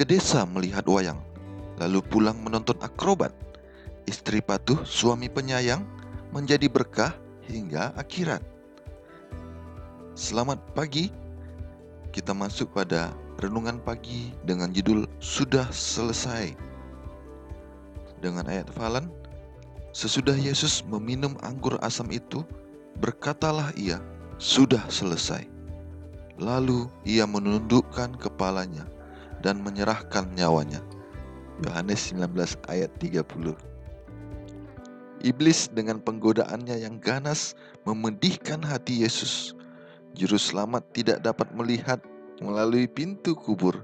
ke desa melihat wayang, lalu pulang menonton akrobat. Istri patuh, suami penyayang, menjadi berkah hingga akhirat. Selamat pagi, kita masuk pada renungan pagi dengan judul Sudah Selesai. Dengan ayat hafalan, sesudah Yesus meminum anggur asam itu, berkatalah ia, sudah selesai. Lalu ia menundukkan kepalanya dan menyerahkan nyawanya. Yohanes 19 ayat 30. Iblis dengan penggodaannya yang ganas memedihkan hati Yesus. Juru selamat tidak dapat melihat melalui pintu kubur.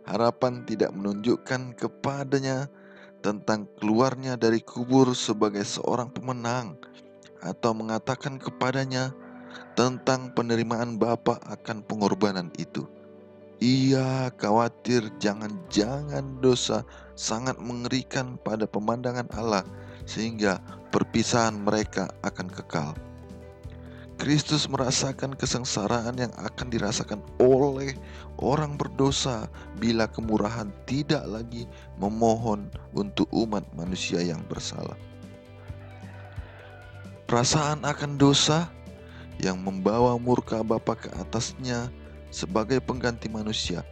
Harapan tidak menunjukkan kepadanya tentang keluarnya dari kubur sebagai seorang pemenang, atau mengatakan kepadanya tentang penerimaan Bapa akan pengorbanan itu. Ia khawatir jangan-jangan dosa sangat mengerikan pada pemandangan Allah sehingga perpisahan mereka akan kekal. Kristus merasakan kesengsaraan yang akan dirasakan oleh orang berdosa bila kemurahan tidak lagi memohon untuk umat manusia yang bersalah. Perasaan akan dosa yang membawa murka Bapa ke atasnya sebagai pengganti manusia,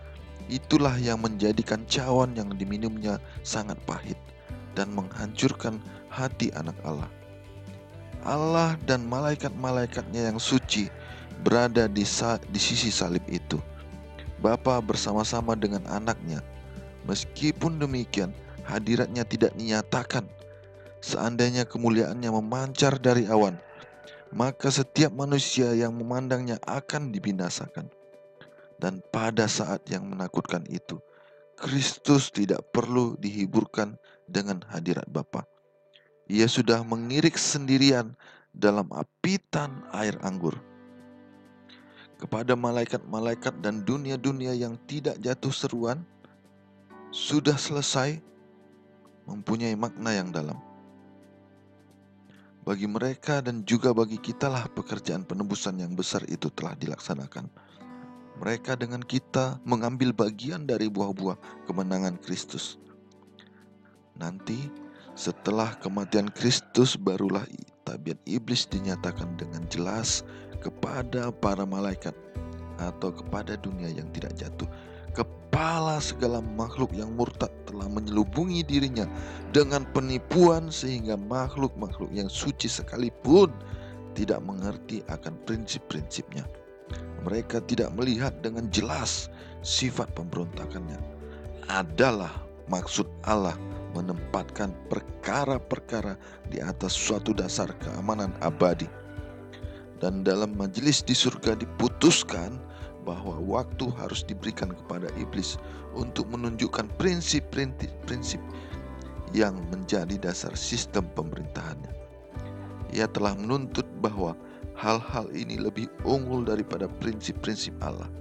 itulah yang menjadikan cawan yang diminumnya sangat pahit dan menghancurkan hati anak Allah. Allah dan malaikat-malaikatnya yang suci berada di sisi salib itu. Bapa bersama-sama dengan anaknya. Meskipun demikian, hadiratnya tidak dinyatakan. Seandainya kemuliaannya memancar dari awan, maka setiap manusia yang memandangnya akan dibinasakan. Dan pada saat yang menakutkan itu, Kristus tidak perlu dihiburkan dengan hadirat Bapa. Ia sudah mengirik sendirian dalam apitan air anggur. Kepada malaikat-malaikat dan dunia-dunia yang tidak jatuh seruan, sudah selesai mempunyai makna yang dalam. Bagi mereka dan juga bagi kitalah pekerjaan penebusan yang besar itu telah dilaksanakan. Mereka dengan kita mengambil bagian dari buah-buah kemenangan Kristus. Nanti setelah kematian Kristus barulah tabiat iblis dinyatakan dengan jelas kepada para malaikat atau kepada dunia yang tidak jatuh. Kepala segala makhluk yang murtad telah menyelubungi dirinya dengan penipuan sehingga makhluk-makhluk yang suci sekalipun tidak mengerti akan prinsip-prinsipnya. Mereka tidak melihat dengan jelas sifat pemberontakannya. Adalah maksud Allah menempatkan perkara-perkara di atas suatu dasar keamanan abadi. Dan dalam majelis di surga diputuskan bahwa waktu harus diberikan kepada iblis untuk menunjukkan prinsip-prinsip yang menjadi dasar sistem pemerintahannya. Ia telah menuntut bahwa hal-hal ini lebih unggul daripada prinsip-prinsip Allah.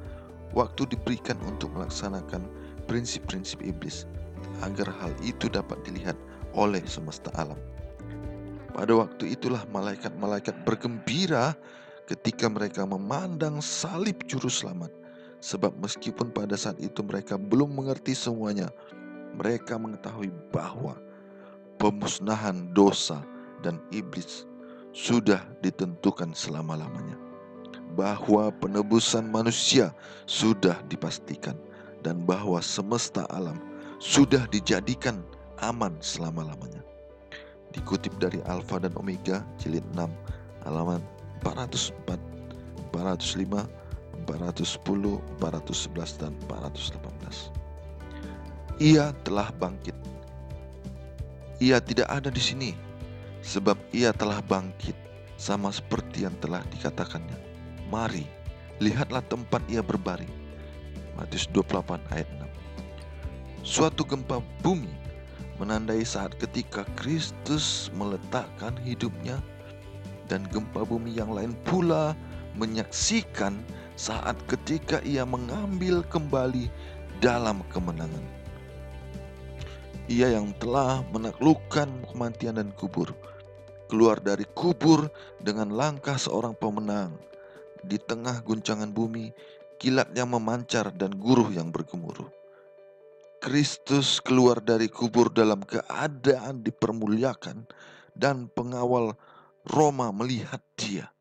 Waktu diberikan untuk melaksanakan prinsip-prinsip iblis, agar hal itu dapat dilihat oleh semesta alam. Pada waktu itulah malaikat-malaikat bergembira ketika mereka memandang salib juru selamat. Sebab meskipun pada saat itu mereka belum mengerti semuanya, mereka mengetahui bahwa pemusnahan dosa dan iblis sudah ditentukan selama-lamanya. Bahwa penebusan manusia sudah dipastikan, dan bahwa semesta alam sudah dijadikan aman selama-lamanya. Dikutip dari Alfa dan Omega jilid 6 halaman 404, 405, 410, 411 dan 418. Ia telah bangkit. Ia tidak ada di sini sebab ia telah bangkit, sama seperti yang telah dikatakannya. Mari, lihatlah tempat ia berbaring. Matius 28 ayat 6. Suatu gempa bumi menandai saat ketika Kristus meletakkan hidupnya, dan gempa bumi yang lain pula menyaksikan saat ketika ia mengambil kembali dalam kemenangan. Ia yang telah menaklukkan kematian dan kubur, keluar dari kubur dengan langkah seorang pemenang. Di tengah guncangan bumi, kilat yang memancar dan guruh yang bergemuruh. Kristus keluar dari kubur dalam keadaan dipermuliakan dan pengawal Roma melihat dia.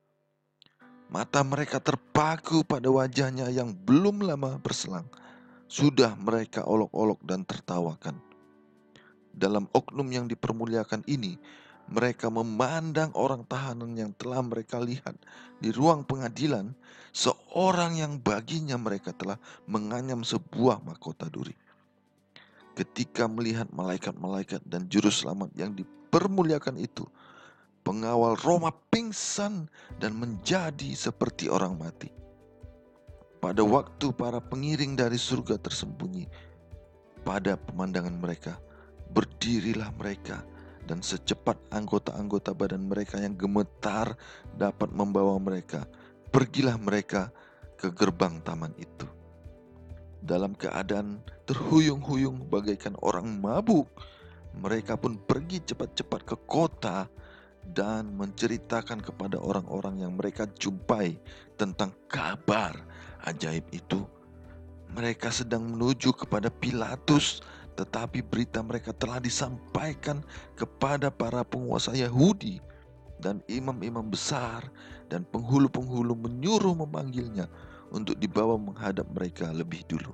Mata mereka terpaku pada wajahnya yang belum lama berselang. Sudah mereka olok-olok dan tertawakan. Dalam oknum yang dipermuliakan ini, mereka memandang orang tahanan yang telah mereka lihat di ruang pengadilan, seorang yang baginya mereka telah menganyam sebuah mahkota duri. Ketika melihat malaikat-malaikat dan juru selamat yang dipermuliakan itu, pengawal Roma pingsan dan menjadi seperti orang mati. Pada waktu para pengiring dari surga tersembunyi pada pemandangan mereka, berdirilah mereka, dan secepat anggota-anggota badan mereka yang gemetar dapat membawa mereka, pergilah mereka ke gerbang taman itu. Dalam keadaan terhuyung-huyung bagaikan orang mabuk, mereka pun pergi cepat-cepat ke kota dan menceritakan kepada orang-orang yang mereka jumpai tentang kabar ajaib itu. Mereka sedang menuju kepada Pilatus, tetapi berita mereka telah disampaikan kepada para penguasa Yahudi, dan imam-imam besar dan penghulu-penghulu menyuruh memanggilnya untuk dibawa menghadap mereka lebih dulu.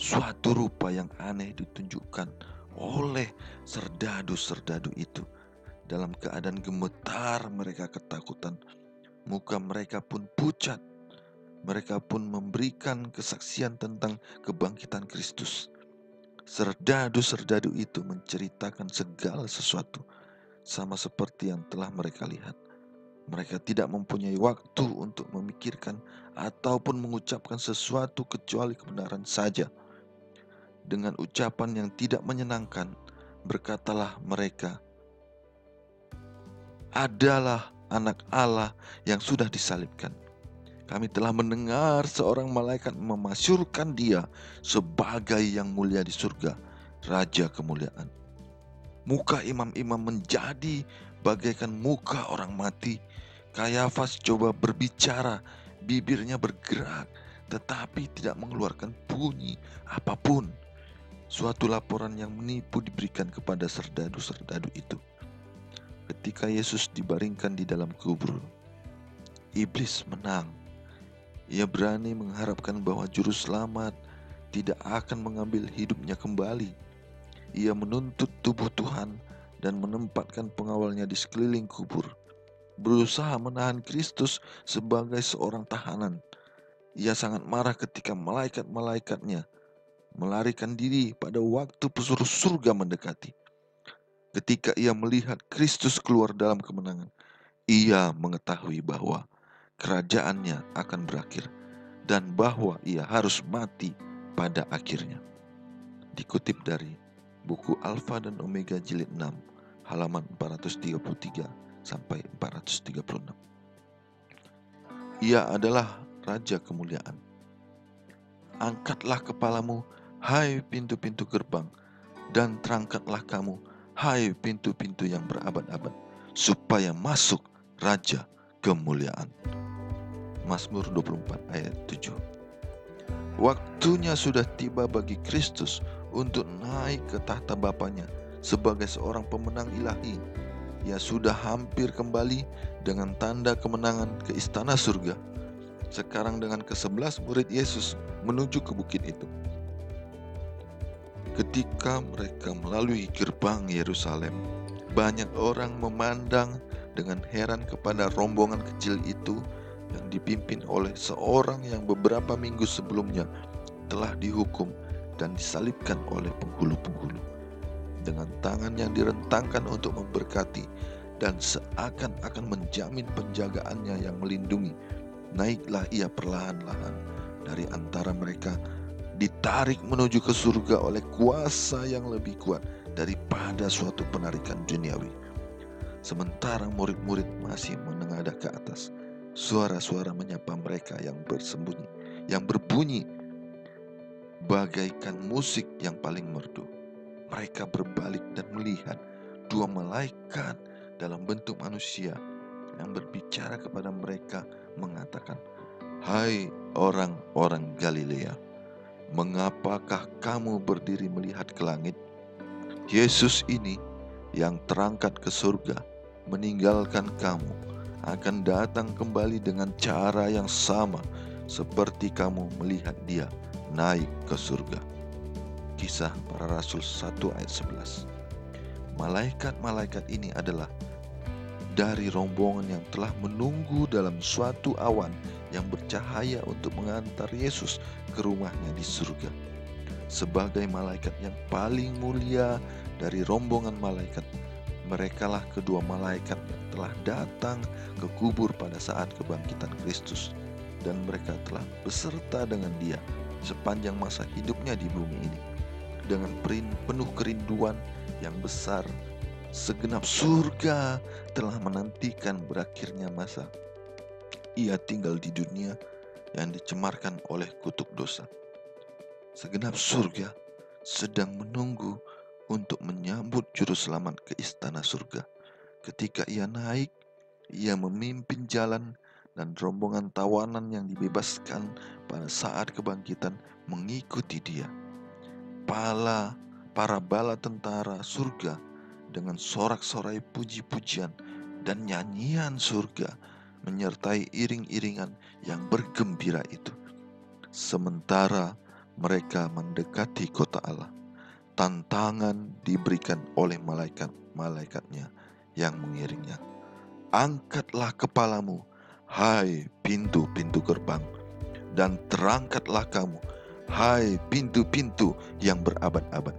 Suatu rupa yang aneh ditunjukkan oleh serdadu-serdadu itu. Dalam keadaan gemetar mereka ketakutan, muka mereka pun pucat. Mereka pun memberikan kesaksian tentang kebangkitan Kristus. Serdadu-serdadu itu menceritakan segala sesuatu sama seperti yang telah mereka lihat. Mereka tidak mempunyai waktu untuk memikirkan ataupun mengucapkan sesuatu kecuali kebenaran saja. Dengan ucapan yang tidak menyenangkan, berkatalah mereka, "Adalah anak Allah yang sudah disalibkan. Kami telah mendengar seorang malaikat memasyurkan dia sebagai yang mulia di surga, Raja kemuliaan." Muka imam-imam menjadi bagaikan muka orang mati. Kayafas coba berbicara, bibirnya bergerak, tetapi tidak mengeluarkan bunyi apapun. Suatu laporan yang menipu diberikan kepada serdadu-serdadu itu. Ketika Yesus dibaringkan di dalam kubur, iblis menang. Ia berani mengharapkan bahwa juru selamat tidak akan mengambil hidupnya kembali. Ia menuntut tubuh Tuhan dan menempatkan pengawalnya di sekeliling kubur, berusaha menahan Kristus sebagai seorang tahanan. Ia sangat marah ketika malaikat-malaikatnya melarikan diri pada waktu pesuruh surga mendekati. Ketika ia melihat Kristus keluar dalam kemenangan, ia mengetahui bahwa kerajaannya akan berakhir dan bahwa ia harus mati pada akhirnya. Dikutip dari buku Alfa dan Omega jilid 6 halaman 433 sampai 436. Ia adalah Raja kemuliaan. Angkatlah kepalamu, hai pintu-pintu gerbang, dan terangkatlah kamu, hai pintu-pintu yang berabad-abad, supaya masuk Raja kemuliaan. Mazmur 24 ayat 7. Waktunya sudah tiba bagi Kristus untuk naik ke tahta Bapanya sebagai seorang pemenang ilahi. Ia sudah hampir kembali dengan tanda kemenangan ke istana surga. Sekarang dengan ke-11 murid Yesus menuju ke bukit itu. Ketika mereka melalui gerbang Yerusalem, banyak orang memandang dengan heran kepada rombongan kecil itu yang dipimpin oleh seorang yang beberapa minggu sebelumnya telah dihukum dan disalibkan oleh penghulu-penghulu. Dengan tangan yang direntangkan untuk memberkati dan seakan-akan menjamin penjagaannya yang melindungi, naiklah ia perlahan-lahan dari antara mereka, ditarik menuju ke surga oleh kuasa yang lebih kuat daripada suatu penarikan duniawi. Sementara murid-murid masih menengadah ke atas, suara-suara menyapa mereka yang bersembunyi, yang berbunyi bagaikan musik yang paling merdu. Mereka berbalik dan melihat dua malaikat dalam bentuk manusia yang berbicara kepada mereka mengatakan, "Hai orang-orang Galilea, Mengapakah kamu berdiri melihat ke langit? Yesus ini yang terangkat ke surga, meninggalkan kamu, akan datang kembali dengan cara yang sama seperti kamu melihat dia naik ke surga. Kisah Para Rasul 1 ayat 11. Malaikat-malaikat ini adalah dari rombongan yang telah menunggu dalam suatu awan yang bercahaya untuk mengantar Yesus ke rumahnya di surga. Sebagai malaikat yang paling mulia dari rombongan malaikat, merekalah kedua malaikat yang telah datang ke kubur pada saat kebangkitan Kristus, dan mereka telah beserta dengan dia sepanjang masa hidupnya di bumi ini. Dengan penuh kerinduan yang besar, segenap surga telah menantikan berakhirnya masa ia tinggal di dunia yang dicemarkan oleh kutuk dosa. Segenap surga sedang menunggu untuk menyambut juru selamat ke istana surga. Ketika ia naik, ia memimpin jalan, dan rombongan tawanan yang dibebaskan pada saat kebangkitan mengikuti dia. Para bala tentara surga dengan sorak-sorai puji-pujian dan nyanyian surga menyertai iring-iringan yang bergembira itu. Sementara mereka mendekati kota Allah, tantangan diberikan oleh malaikat-malaikatnya yang mengiringnya. Angkatlah kepalamu, hai pintu-pintu gerbang, dan terangkatlah kamu, hai pintu-pintu yang berabad-abad,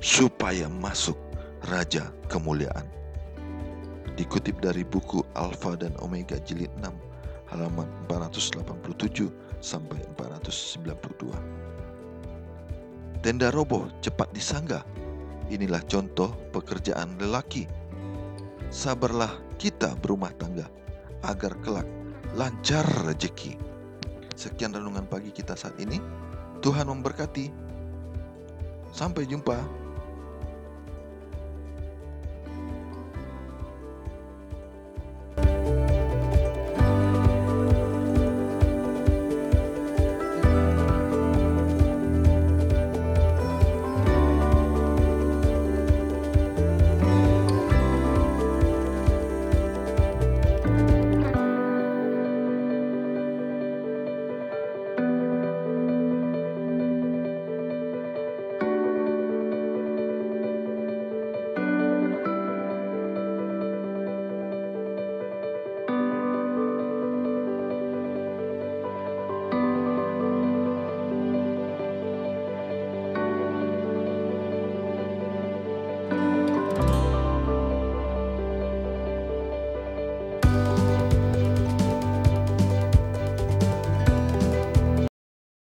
supaya masuk Raja Kemuliaan. Dikutip dari buku Alfa dan Omega jilid 6 halaman 487 sampai 492. Tenda roboh cepat disanggah. Inilah contoh pekerjaan lelaki. Sabarlah kita berumah tangga agar kelak lancar rezeki. Sekian renungan pagi kita saat ini. Tuhan memberkati. Sampai jumpa.